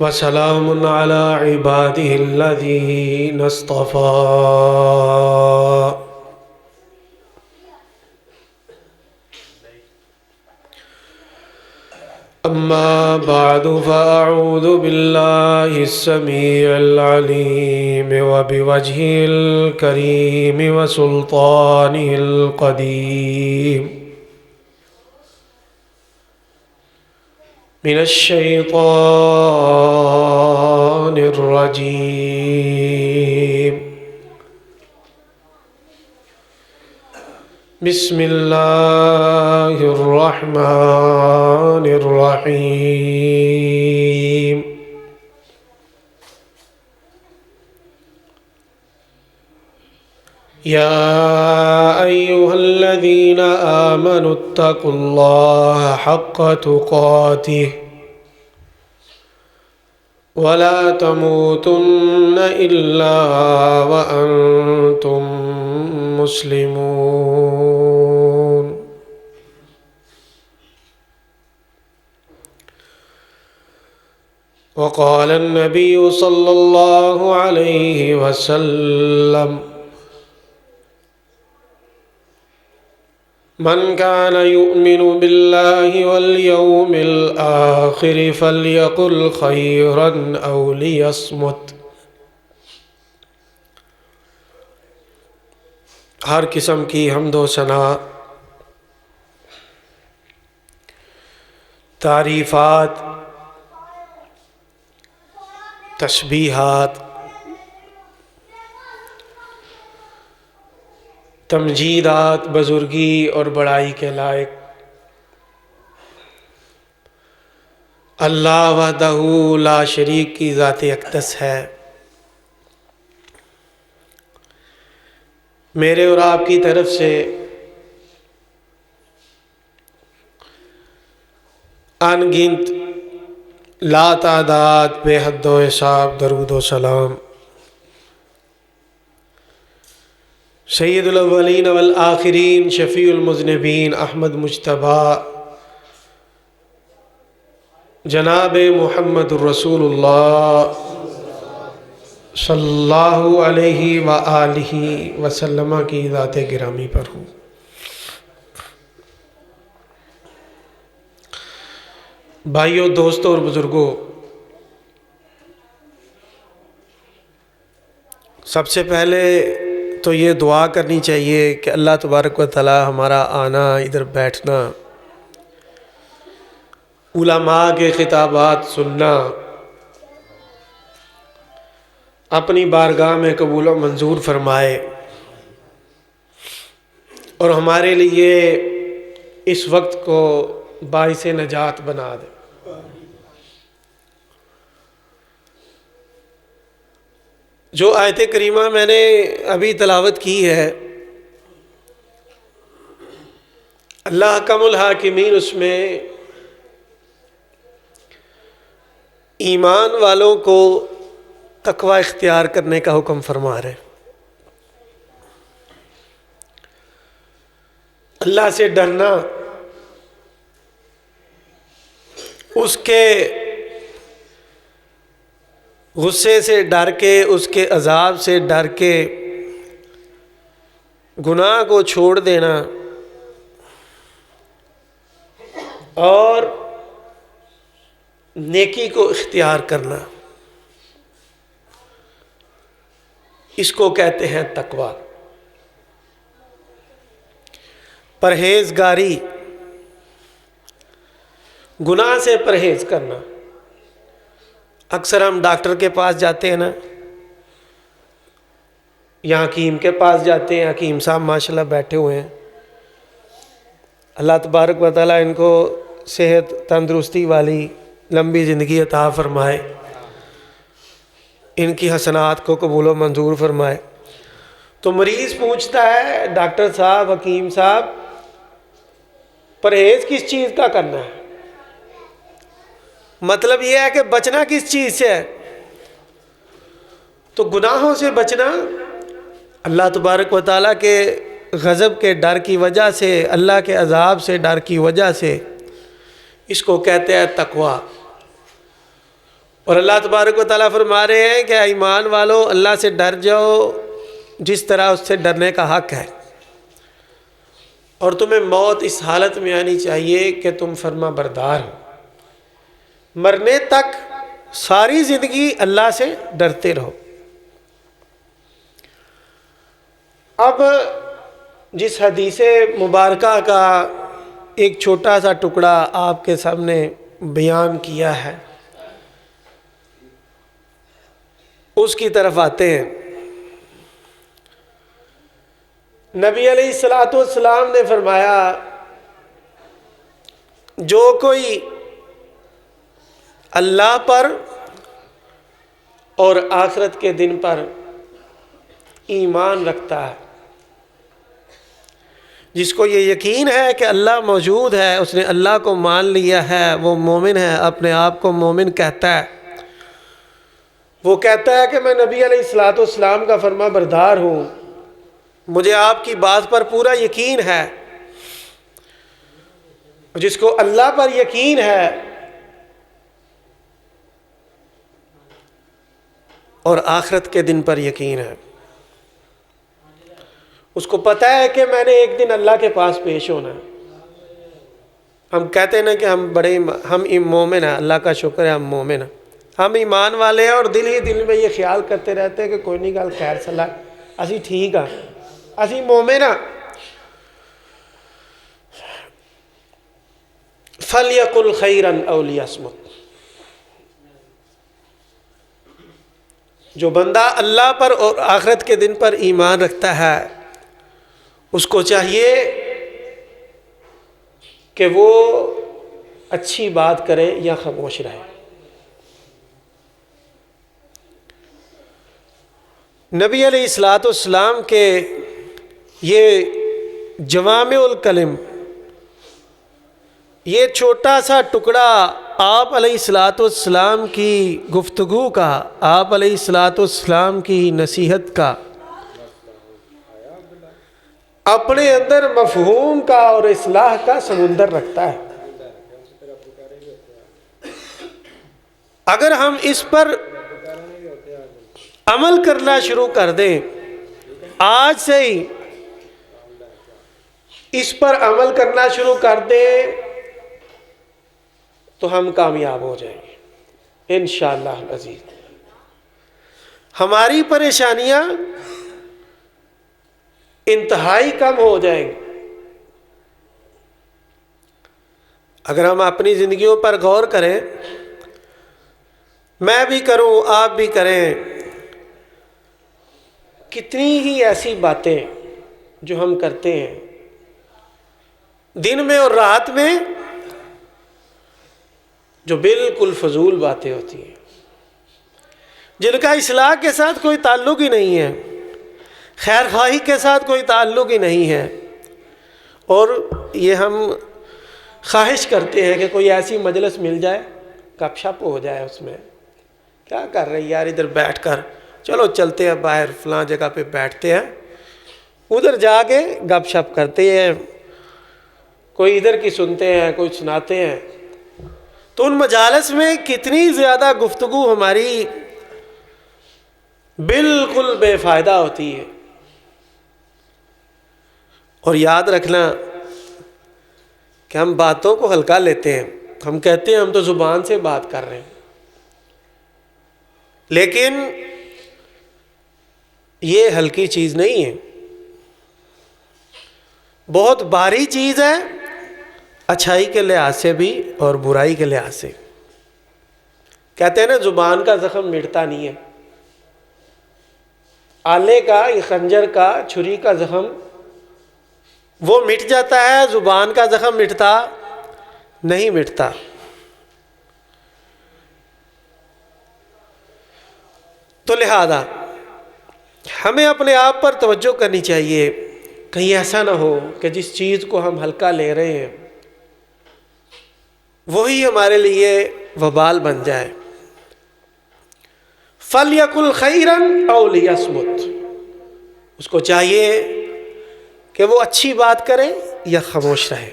وسلام على عباده الذين اصطفى أما بعد فأعوذ بالله السميع العليم وبوجهه الكريم وسلطانه القديم من الشيطان الرجيم. بسم الله الرحمن الرحيم. يا أيها الذين آمنوا اتقوا الله حق تقاته ولا تموتن إلا وأنتم مسلمون. وقال النبي صلى الله عليه وسلم: من كان يؤمن بالله واليوم الآخر فليقل خيرا أو ليصمت. ہر قسم کی حمد و ثنا، تعریفات، تسبیحات، تمجیدات بزرگی اور بڑائی کے لائق اللہ وحدہ لا شریک کی ذات اقدس ہے۔ میرے اور آپ کی طرف سے ان گنت لا تعداد بے حد و حساب درود و سلام سید الاولین والآخرین شفیع المذنبین احمد مجتبیٰ جناب محمد الرسول اللہ صلی اللہ علیہ وآلہ وسلم کی ذات گرامی پر ہوں۔ بھائیوں، دوستوں اور بزرگوں، سب سے پہلے تو یہ دعا کرنی چاہیے کہ اللہ تبارک و تعالی ہمارا آنا، ادھر بیٹھنا، علماء کے خطابات سننا اپنی بارگاہ میں قبول و منظور فرمائے اور ہمارے لیے اس وقت کو باعث نجات بنا دے۔ جو آیت کریمہ میں نے ابھی تلاوت کی ہے، اللہ حکم الحاکمین اس میں ایمان والوں کو تقوی اختیار کرنے کا حکم فرما رہے۔ اللہ سے ڈرنا، اس کے غصے سے ڈر کے، اس کے عذاب سے ڈر کے گناہ کو چھوڑ دینا اور نیکی کو اختیار کرنا، اس کو کہتے ہیں تقوی۔ پرہیزگاری، گناہ سے پرہیز کرنا۔ اکثر ہم ڈاکٹر کے پاس جاتے ہیں نا، یا حکیم کے پاس جاتے ہیں، حکیم صاحب ماشاءاللہ بیٹھے ہوئے ہیں، اللہ تبارک و تعالیٰ ان کو صحت تندرستی والی لمبی زندگی عطا فرمائے، ان کی حسنات کو قبول و منظور فرمائے۔ تو مریض پوچھتا ہے ڈاکٹر صاحب، حکیم صاحب، پرہیز کس چیز کا کرنا ہے؟ مطلب یہ ہے کہ بچنا کس چیز سے ہے؟ تو گناہوں سے بچنا، اللہ تبارک و تعالیٰ کے غضب کے ڈر کی وجہ سے، اللہ کے عذاب سے ڈر کی وجہ سے، اس کو کہتے ہیں تقوی۔ اور اللہ تبارک و تعالیٰ فرما رہے ہیں کہ ایمان والو اللہ سے ڈر جاؤ جس طرح اس سے ڈرنے کا حق ہے، اور تمہیں موت اس حالت میں آنی چاہیے کہ تم فرما بردار ہو، مرنے تک ساری زندگی اللہ سے ڈرتے رہو۔ اب جس حدیث مبارکہ کا ایک چھوٹا سا ٹکڑا آپ کے سامنے بیان کیا ہے، اس کی طرف آتے ہیں۔ نبی علیہ الصلوۃ والسلام نے فرمایا جو کوئی اللہ پر اور آخرت کے دن پر ایمان رکھتا ہے، جس کو یہ یقین ہے کہ اللہ موجود ہے، اس نے اللہ کو مان لیا ہے، وہ مومن ہے، اپنے آپ کو مومن کہتا ہے، وہ کہتا ہے کہ میں نبی علیہ الصلوۃ والسلام کا فرما بردار ہوں، مجھے آپ کی بات پر پورا یقین ہے، جس کو اللہ پر یقین ہے اور آخرت کے دن پر یقین ہے، اس کو پتہ ہے کہ میں نے ایک دن اللہ کے پاس پیش ہونا ہے۔ ہم کہتے ہیں نا کہ ہم مومن ہیں، اللہ کا شکر ہے ہم مومن ہیں، ہم ایمان والے ہیں، اور دل ہی دل میں یہ خیال کرتے رہتے ہیں کہ کوئی نہیں گل خیر صلاح، اسی ٹھیک ہاں، اسی مومن ہاں۔ فَلْيَقُلْ خَيْرًا أَوْ لِيَصْمُتْ، جو بندہ اللہ پر اور آخرت کے دن پر ایمان رکھتا ہے اس کو چاہیے کہ وہ اچھی بات کرے یا خاموش رہے۔ نبی علیہ الصلوۃ والسلام کے یہ جوامع الکلم، یہ چھوٹا سا ٹکڑا آپ علیہ الصلوۃ والسلام کی گفتگو کا، آپ علیہ الصلوۃ والسلام کی نصیحت کا، اپنے اندر مفہوم کا اور اصلاح کا سمندر رکھتا ہے۔ اگر ہم اس پر عمل کرنا شروع کر دیں، آج سے ہی اس پر عمل کرنا شروع کر دیں تو ہم کامیاب ہو جائیں گے انشاءاللہ العزیز۔ ہماری پریشانیاں انتہائی کم ہو جائیں گی۔ اگر ہم اپنی زندگیوں پر غور کریں، میں بھی کروں، آپ بھی کریں، کتنی ہی ایسی باتیں جو ہم کرتے ہیں دن میں اور رات میں جو بالکل فضول باتیں ہوتی ہیں، جن کا اصلاح کے ساتھ کوئی تعلق ہی نہیں ہے، خیر خواہی کے ساتھ کوئی تعلق ہی نہیں ہے، اور یہ ہم خواہش کرتے ہیں کہ کوئی ایسی مجلس مل جائے، گپ شپ ہو جائے، اس میں کیا کر رہے یار ادھر بیٹھ کر، چلو چلتے ہیں باہر فلاں جگہ پہ بیٹھتے ہیں، ادھر جا کے گپ شپ کرتے ہیں، کوئی ادھر کی سنتے ہیں، کوئی سناتے ہیں۔ تو ان مجالس میں کتنی زیادہ گفتگو ہماری بالکل بے فائدہ ہوتی ہے۔ اور یاد رکھنا کہ ہم باتوں کو ہلکا لیتے ہیں، ہم کہتے ہیں ہم تو زبان سے بات کر رہے ہیں، لیکن یہ ہلکی چیز نہیں ہے، بہت بھاری چیز ہے، اچھائی کے لحاظ سے بھی اور برائی کے لحاظ سے۔ کہتے ہیں نا زبان کا زخم مٹتا نہیں ہے، آلے کا، خنجر کا، چھری کا زخم وہ مٹ جاتا ہے، زبان کا زخم مٹتا نہیں مٹتا۔ تو لہذا ہمیں اپنے آپ پر توجہ کرنی چاہیے، کہیں ایسا نہ ہو کہ جس چیز کو ہم ہلکا لے رہے ہیں وہی ہمارے لیے وبال بن جائے۔ فَلْيَقُلْ خَيْرًا أَوْ لِيَصْمُتْ، اس کو چاہیے کہ وہ اچھی بات کرے یا خاموش رہے۔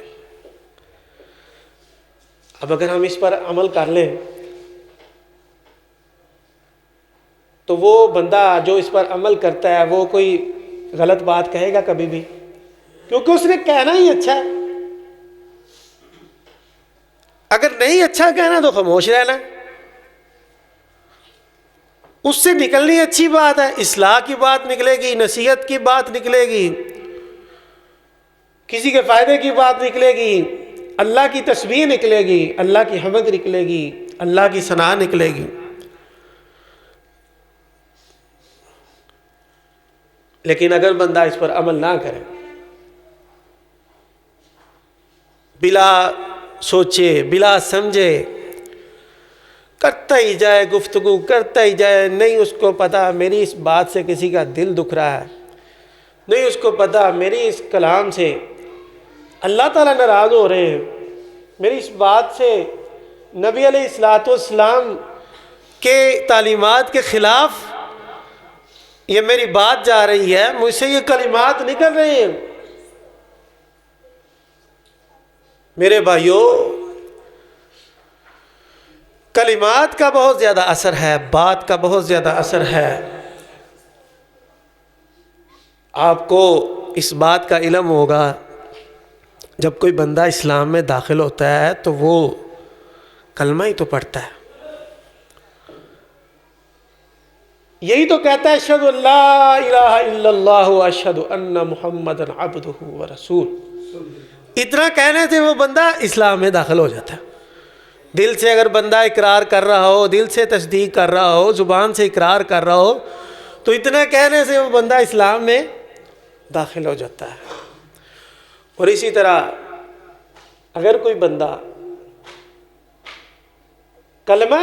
اب اگر ہم اس پر عمل کر لیں تو وہ بندہ جو اس پر عمل کرتا ہے وہ کوئی غلط بات کہے گا کبھی بھی؟ کیونکہ اس نے کہنا ہی اچھا ہے. اگر نہیں اچھا کہنا تو خاموش رہنا. اس سے نکلنی اچھی بات ہے، اصلاح کی بات نکلے گی، نصیحت کی بات نکلے گی، کسی کے فائدے کی بات نکلے گی، اللہ کی تسبیح نکلے گی، اللہ کی حمد نکلے گی، اللہ کی ثنا نکلے گی. لیکن اگر بندہ اس پر عمل نہ کرے، بلا سوچے بلا سمجھے کرتا ہی جائے، گفتگو کرتا ہی جائے، نہیں اس کو پتا میری اس بات سے کسی کا دل دکھ رہا ہے، نہیں اس کو پتا میری اس کلام سے اللہ تعالیٰ ناراض ہو رہے ہیں، میری اس بات سے نبی علیہ الصلوۃ والسلام کے تعلیمات کے خلاف یہ میری بات جا رہی ہے، مجھ سے یہ کلمات نکل رہے ہیں. میرے بھائیوں، کلمات کا بہت زیادہ اثر ہے، بات کا بہت زیادہ اثر ہے. آپ کو اس بات کا علم ہوگا جب کوئی بندہ اسلام میں داخل ہوتا ہے تو وہ کلمہ ہی تو پڑھتا ہے، یہی تو کہتا ہے اشہد ان لا الہ الا اللہ واشہد ان محمدا عبدہ ورسول. اتنا کہنے سے وہ بندہ اسلام میں داخل ہو جاتا ہے. دل سے اگر بندہ اقرار کر رہا ہو، دل سے تصدیق کر رہا ہو، زبان سے اقرار کر رہا ہو، تو اتنا کہنے سے وہ بندہ اسلام میں داخل ہو جاتا ہے. اور اسی طرح اگر کوئی بندہ کلمہ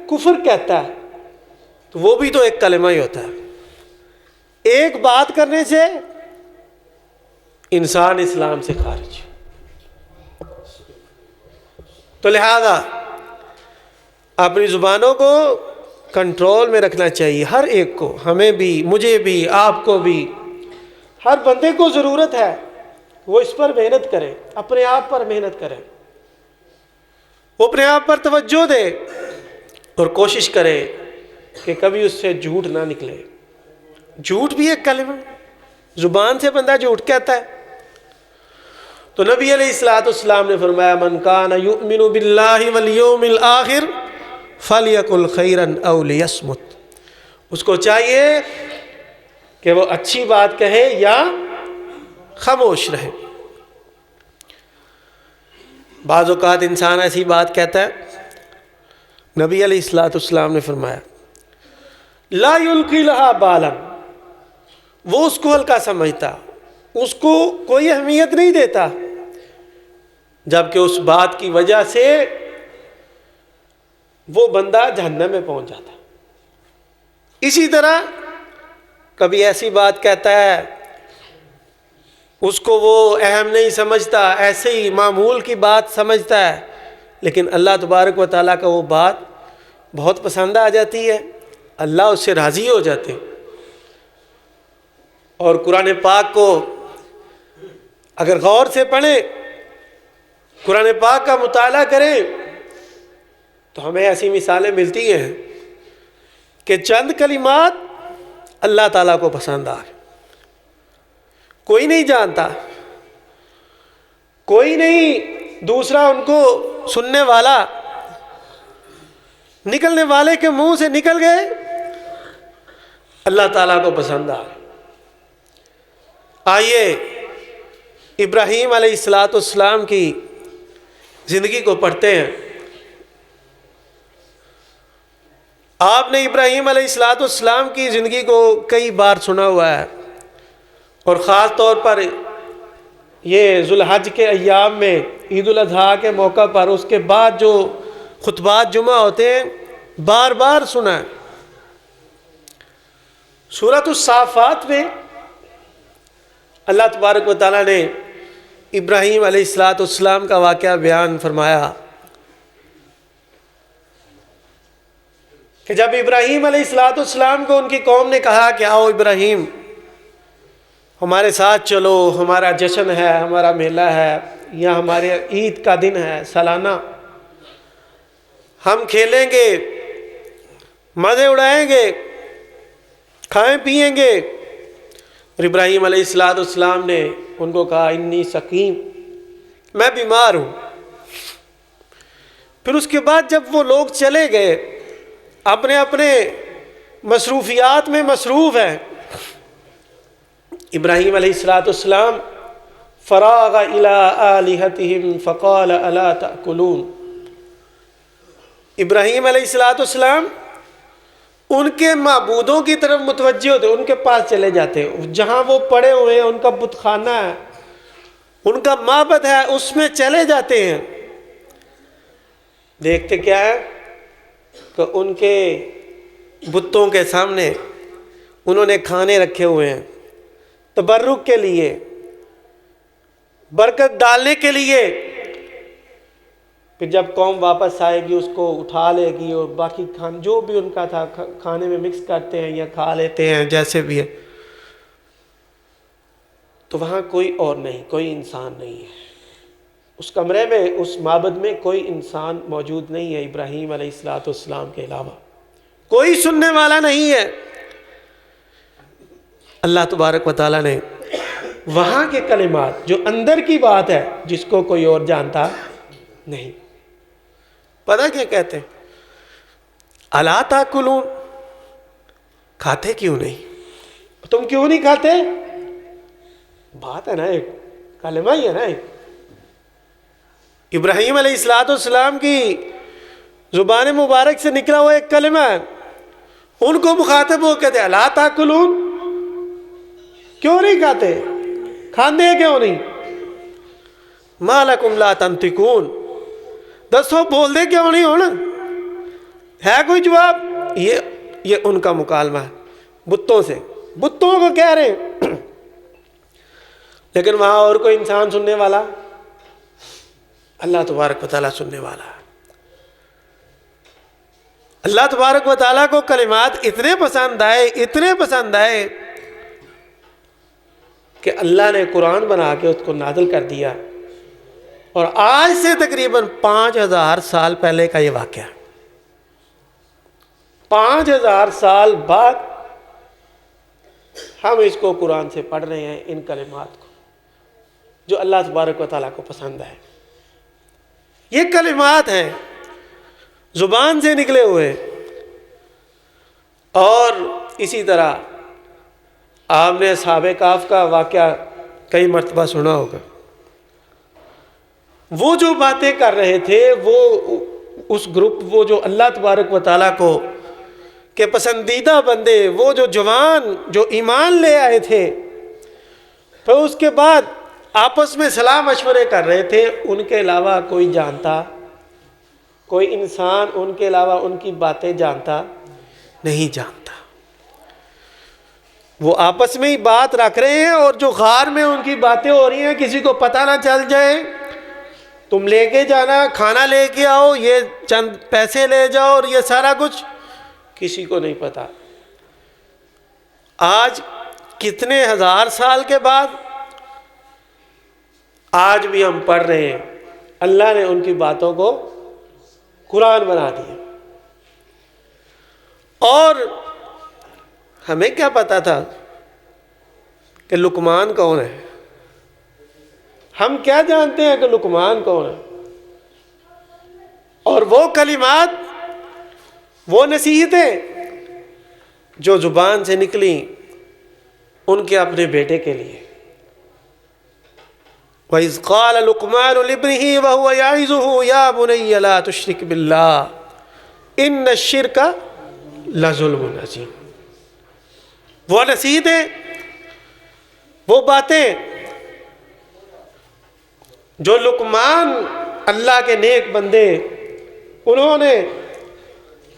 کفر کہتا ہے تو وہ بھی تو ایک کلمہ ہی ہوتا ہے. ایک بات کرنے سے انسان اسلام سے خارج. تو لہذا اپنی زبانوں کو کنٹرول میں رکھنا چاہیے ہر ایک کو، ہمیں بھی، مجھے بھی، آپ کو بھی. ہر بندے کو ضرورت ہے وہ اس پر محنت کرے، اپنے آپ پر محنت کرے، وہ اپنے آپ پر توجہ دے اور کوشش کرے کہ کبھی اس سے جھوٹ نہ نکلے. جھوٹ بھی ایک کلمہ، زبان سے بندہ جھوٹ کہتا ہے. تو نبی علیہ الصلوۃ والسلام نے فرمایا من کان یؤمن باللہ والیوم الآخر فلیقل خیرا او لیصمت. اس کو چاہیے کہ وہ اچھی بات کہے یا خاموش رہے. بعض اوقات انسان ایسی بات کہتا ہے، نبی علیہ الصلوۃ والسلام نے فرمایا لا یلقی لہا بالا، وہ اس کو ہلکا سمجھتا، اس کو کوئی اہمیت نہیں دیتا، جبکہ اس بات کی وجہ سے وہ بندہ جہنم میں پہنچ جاتا. اسی طرح کبھی ایسی بات کہتا ہے، اس کو وہ اہم نہیں سمجھتا، ایسے ہی معمول کی بات سمجھتا ہے، لیکن اللہ تبارک و تعالیٰ کا وہ بات بہت پسند آ جاتی ہے، اللہ اس سے راضی ہو جاتے ہیں. اور قرآن پاک کو اگر غور سے پڑھیں، قرآن پاک کا مطالعہ کریں تو ہمیں ایسی مثالیں ملتی ہیں کہ چند کلمات اللہ تعالیٰ کو پسند آ گئے. کوئی نہیں جانتا، کوئی نہیں دوسرا ان کو سننے والا، نکلنے والے کے منہ سے نکل گئے، اللہ تعالیٰ کو پسند آ گئے. آئیے ابراہیم علیہ الصلوۃ والسلام کی زندگی کو پڑھتے ہیں. آپ نے ابراہیم علیہ الصلوۃ والسلام کی زندگی کو کئی بار سنا ہوا ہے، اور خاص طور پر یہ ذوالحج کے ایام میں عید الاضحیٰ کے موقع پر اس کے بعد جو خطبات جمعہ ہوتے ہیں بار بار سنا ہے. سورۃ الصافات میں اللہ تبارک و تعالیٰ نے ابراہیم علیہ الصلوۃ والسلام کا واقعہ بیان فرمایا کہ جب ابراہیم علیہ الصلوۃ والسلام کو ان کی قوم نے کہا کہ آؤ ابراہیم ہمارے ساتھ چلو، ہمارا جشن ہے، ہمارا میلہ ہے، یا ہمارے عید کا دن ہے سالانہ، ہم کھیلیں گے، مزے اڑائیں گے، کھائیں پیئیں گے۔ اور ابراہیم علیہ السلام نے ان کو کہا انی سقیم، میں بیمار ہوں۔ پھر اس کے بعد جب وہ لوگ چلے گئے، اپنے اپنے مصروفیات میں مصروف ہیں، ابراہیم علیہ السلام فراغ الی آلہتہم فقال الا تأکلون، ابراہیم علیہ السلام ان کے معبودوں کی طرف متوجہ ہوتے، ان کے پاس چلے جاتے، جہاں وہ پڑے ہوئے ہیں، ان کا بت خانہ ہے، ان کا معبد ہے، اس میں چلے جاتے ہیں۔ دیکھتے کیا ہے کہ ان کے بتوں کے سامنے انہوں نے کھانے رکھے ہوئے ہیں، تبرک کے لیے، برکت ڈالنے کے لیے۔ پھر جب قوم واپس آئے گی اس کو اٹھا لے گی اور باقی جو بھی ان کا تھا کھانے میں مکس کرتے ہیں یا کھا لیتے ہیں جیسے بھی ہے۔ تو وہاں کوئی اور نہیں، کوئی انسان نہیں ہے اس کمرے میں، اس معبد میں کوئی انسان موجود نہیں ہے ابراہیم علیہ السلام کے علاوہ، کوئی سننے والا نہیں ہے۔ اللہ تبارک و تعالیٰ نے وہاں کے کلمات، جو اندر کی بات ہے جس کو کوئی اور جانتا نہیں، پتہ کیا کہتے ہیں؟ الا تاکلون، کھاتے کیوں نہیں؟ تم کیوں نہیں کھاتے؟ بات ہے نا، ایک کلمہ ہی ہے نا، ایک ابراہیم علیہ السلام کی زبان مبارک سے نکلا ہوا ایک کلمہ ہے، ان کو مخاطب ہو کہتے الا تاکلون، کیوں نہیں کھاتے؟ کھاندے کیوں نہیں؟ ما لکم لا تنطقون، دسو بول دے کیوں نہیں ہونا؟ ہے کوئی جواب؟ یہ ان کا مکالمہ ہے بتوں سے، بتوں کو کہہ رہے ہیں، لیکن وہاں اور کوئی انسان سننے والا؟ اللہ تبارک و تعالیٰ سننے والا ہے۔ اللہ تبارک و تعالیٰ کو کلمات اتنے پسند آئے، اتنے پسند آئے کہ اللہ نے قرآن بنا کے اس کو نازل کر دیا، اور آج سے تقریباً 5000 سال پہلے کا یہ واقعہ، 5000 سال بعد ہم اس کو قرآن سے پڑھ رہے ہیں، ان کلمات کو جو اللہ تبارک و تعالیٰ کو پسند ہے۔ یہ کلمات ہیں زبان سے نکلے ہوئے۔ اور اسی طرح آپ نے اصحاب کہف کا واقعہ کئی مرتبہ سنا ہوگا، وہ جو باتیں کر رہے تھے، وہ اس گروپ، وہ جو اللہ تبارک و تعالیٰ کو کے پسندیدہ بندے، وہ جو جوان جو ایمان لے آئے تھے، پھر اس کے بعد آپس میں صلاح مشورے کر رہے تھے، ان کے علاوہ کوئی جانتا، کوئی انسان ان کے علاوہ ان کی باتیں جانتا نہیں جانتا۔ وہ آپس میں ہی بات رکھ رہے ہیں، اور جو غار میں ان کی باتیں ہو رہی ہیں کسی کو پتہ نہ چل جائے، تم لے کے جانا، کھانا لے کے آؤ، یہ چند پیسے لے جاؤ، اور یہ سارا کچھ کسی کو نہیں پتا۔ آج کتنے ہزار سال کے بعد آج بھی ہم پڑھ رہے ہیں، اللہ نے ان کی باتوں کو قرآن بنا دیا۔ اور ہمیں کیا پتا تھا کہ لقمان کون ہے؟ ہم کیا جانتے ہیں کہ لقمان کون ہے؟ اور وہ کلمات، وہ نصیحتیں جو زبان سے نکلیں ان کے اپنے بیٹے کے لیے۔ وَإِذْ قَالَ لُقْمَانُ لِابْنِهِ وَهُوَ يَعِظُهُ يَا بُنَيَّ لَا تُشْرِكْ بِاللَّهِ إِنَّ الشِّرْكَ لَظُلْمٌ عَظِيمٌ۔ وہ نصیحتیں، وہ باتیں جو لقمان اللہ کے نیک بندے انہوں نے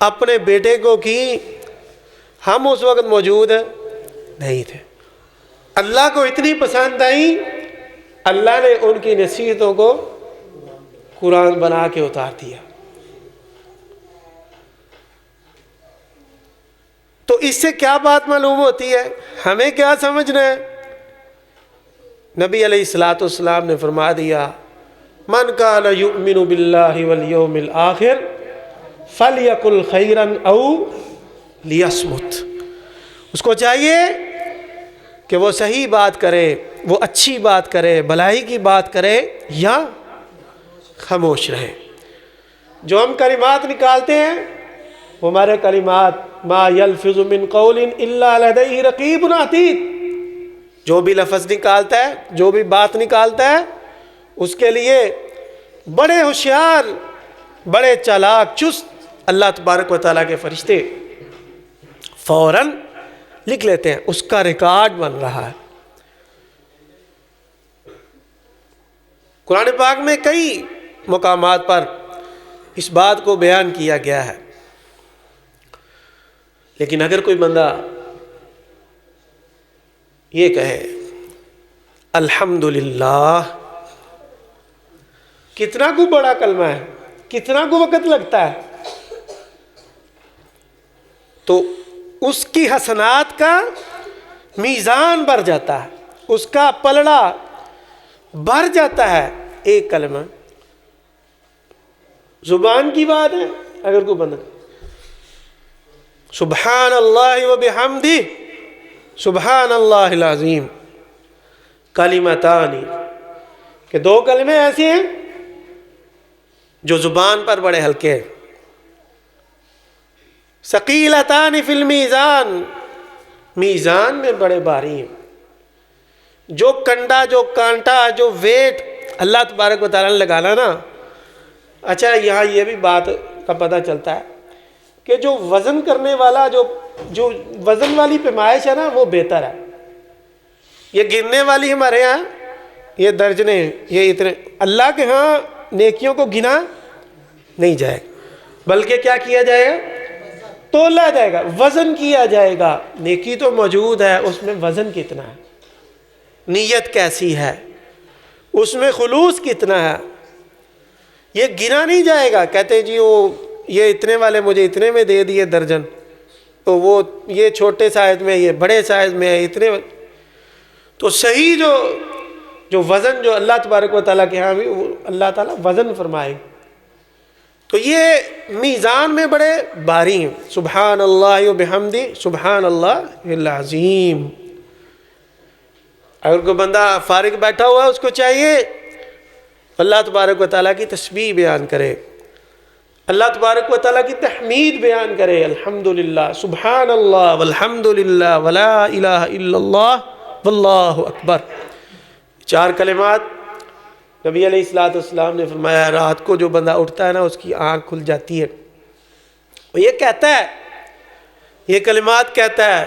اپنے بیٹے کو کی، ہم اس وقت موجود نہیں تھے، اللہ کو اتنی پسند آئی، اللہ نے ان کی نصیحتوں کو قرآن بنا کے اتار دیا۔ تو اس سے کیا بات معلوم ہوتی ہے؟ ہمیں کیا سمجھنا ہے؟ نبی علیہ السلام نے فرما دیا، من کان یؤمن باللہ والیوم الآخر فلیقل خیرا او لیصمت۔ اس کو چاہیے کہ وہ صحیح بات کرے، وہ اچھی بات کرے، بھلائی کی بات کرے یا خاموش رہے۔ جو ہم کلمات نکالتے ہیں وہ ہمارے کلمات ما یلفظ من قول الا لدیہ رقیب عتید، جو بھی لفظ نکالتا ہے، جو بھی بات نکالتا ہے، اس کے لیے بڑے ہوشیار، بڑے چالاک، چست اللہ تبارک و تعالیٰ کے فرشتے فوراً لکھ لیتے ہیں، اس کا ریکارڈ بن رہا ہے۔ قرآن پاک میں کئی مقامات پر اس بات کو بیان کیا گیا ہے، لیکن اگر کوئی بندہ یہ کہے الحمدللہ، کتنا کو بڑا کلمہ ہے، کتنا کو وقت لگتا ہے، تو اس کی حسنات کا میزان بڑھ جاتا ہے، اس کا پلڑا بڑھ جاتا ہے۔ ایک کلمہ زبان کی بات ہے، اگر کوئی بندہ سبحان اللہ و بحمدہ سبحان اللہ العظیم، کلمتان، کہ دو کلمے ایسے ہیں جو زبان پر بڑے ہلکے ہیں، ثقیلتان فی المیزان، میزان میں بڑے بھاری ہیں، جو کنڈا، جو کانٹا، جو ویٹ اللہ تبارک و تعالیٰ نے لگانا نا۔ اچھا، یہاں یہ بھی بات کا پتہ چلتا ہے کہ جو وزن کرنے والا، جو وزن والی پیمائش ہے نا، وہ بہتر ہے۔ یہ گننے والی ہمارے ہاں یہ درجنے، یہ اتنے، اللہ کے ہاں نیکیوں کو گنا نہیں جائے، بلکہ کیا کیا جائے گا؟ تولا جائے گا، وزن کیا جائے گا۔ نیکی تو موجود ہے، اس میں وزن کتنا ہے، نیت کیسی ہے، اس میں خلوص کتنا ہے، یہ گنا نہیں جائے گا۔ کہتے جی وہ یہ اتنے والے مجھے اتنے میں دے دیے درجن، تو وہ یہ چھوٹے سائز میں، یہ بڑے سائز میں ہے اتنے، تو صحیح جو وزن جو اللہ تبارک و تعالیٰ کے ہاں بھی وہ اللہ تعالیٰ وزن فرمائے، تو یہ میزان میں بڑے بھاری ہیں۔ سبحان اللہ و بحمدہ سبحان اللہ العظیم۔ اگر کوئی بندہ فارغ بیٹھا ہوا ہے، اس کو چاہیے اللہ تبارک و تعالیٰ کی تسبیح بیان کرے، اللہ تبارک و تعالیٰ کی تحمید بیان کرے، الحمدللہ، سبحان اللہ، والحمدللہ، ولا الہ الا اللہ، واللہ اکبر۔ چار کلمات نبی علیہ السلام نے فرمایا رات کو جو بندہ اٹھتا ہے نا، اس کی آنکھ کھل جاتی ہے، وہ یہ کہتا ہے، یہ کلمات کہتا ہے،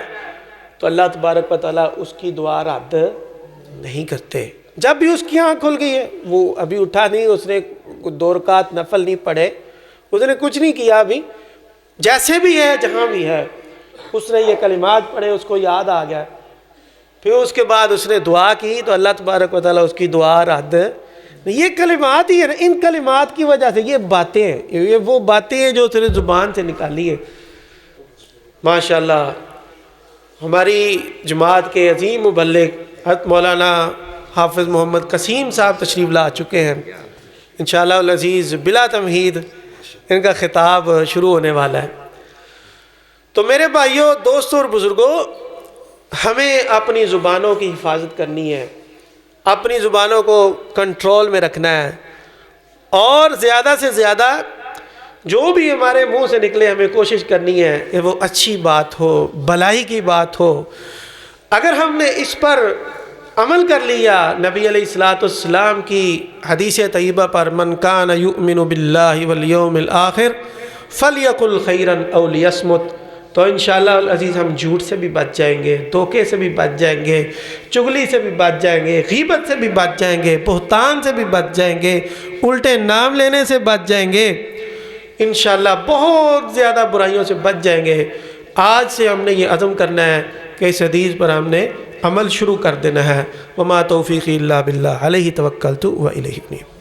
تو اللہ تبارک و تعالیٰ اس کی دعا رد نہیں کرتے۔ جب بھی اس کی آنکھ کھل گئی ہے، وہ ابھی اٹھا نہیں، اس نے 2 رکعت نفل نہیں پڑھے، اس نے کچھ نہیں کیا، ابھی جیسے بھی ہے، جہاں بھی ہے، اس نے یہ کلمات پڑھے، اس کو یاد آ گیا، پھر اس کے بعد اس نے دعا کی، تو اللہ تبارک و تعالیٰ اس کی دعا رد۔ یہ کلمات ہی ہے نا، ان کلمات کی وجہ سے یہ باتیں ہیں، یہ وہ باتیں ہیں جو تیرے زبان سے نکالی ہے۔ ماشاءاللہ ہماری جماعت کے عظیم مبلغ حضرت مولانا حافظ محمد قسیم صاحب تشریف لا چکے ہیں، انشاءاللہ العزیز بلا تمہید ان کا خطاب شروع ہونے والا ہے۔ تو میرے بھائیوں، دوستوں اور بزرگوں، ہمیں اپنی زبانوں کی حفاظت کرنی ہے، اپنی زبانوں کو کنٹرول میں رکھنا ہے، اور زیادہ سے زیادہ جو بھی ہمارے منہ سے نکلے ہمیں کوشش کرنی ہے کہ وہ اچھی بات ہو، بھلائی کی بات ہو۔ اگر ہم نے اس پر عمل کر لیا، نبی علیہ السلام کی حدیث طیبہ پر، من کان یؤمن باللہ والیوم الآخر فلیقل خیرا او لیصمت، تو انشاءاللہ العزیز ہم جھوٹ سے بھی بچ جائیں گے، دھوکے سے بھی بچ جائیں گے، چغلی سے بھی بچ جائیں گے، غیبت سے بھی بچ جائیں گے، بہتان سے بھی بچ جائیں گے، الٹے نام لینے سے بچ جائیں گے، انشاءاللہ بہت زیادہ برائیوں سے بچ جائیں گے۔ آج سے ہم نے یہ عزم کرنا ہے کہ اس حدیث پر ہم نے عمل شروع کر دینا ہے۔ وما توفیقی الا باللہ، علیہ توکلت و الیہ انیب۔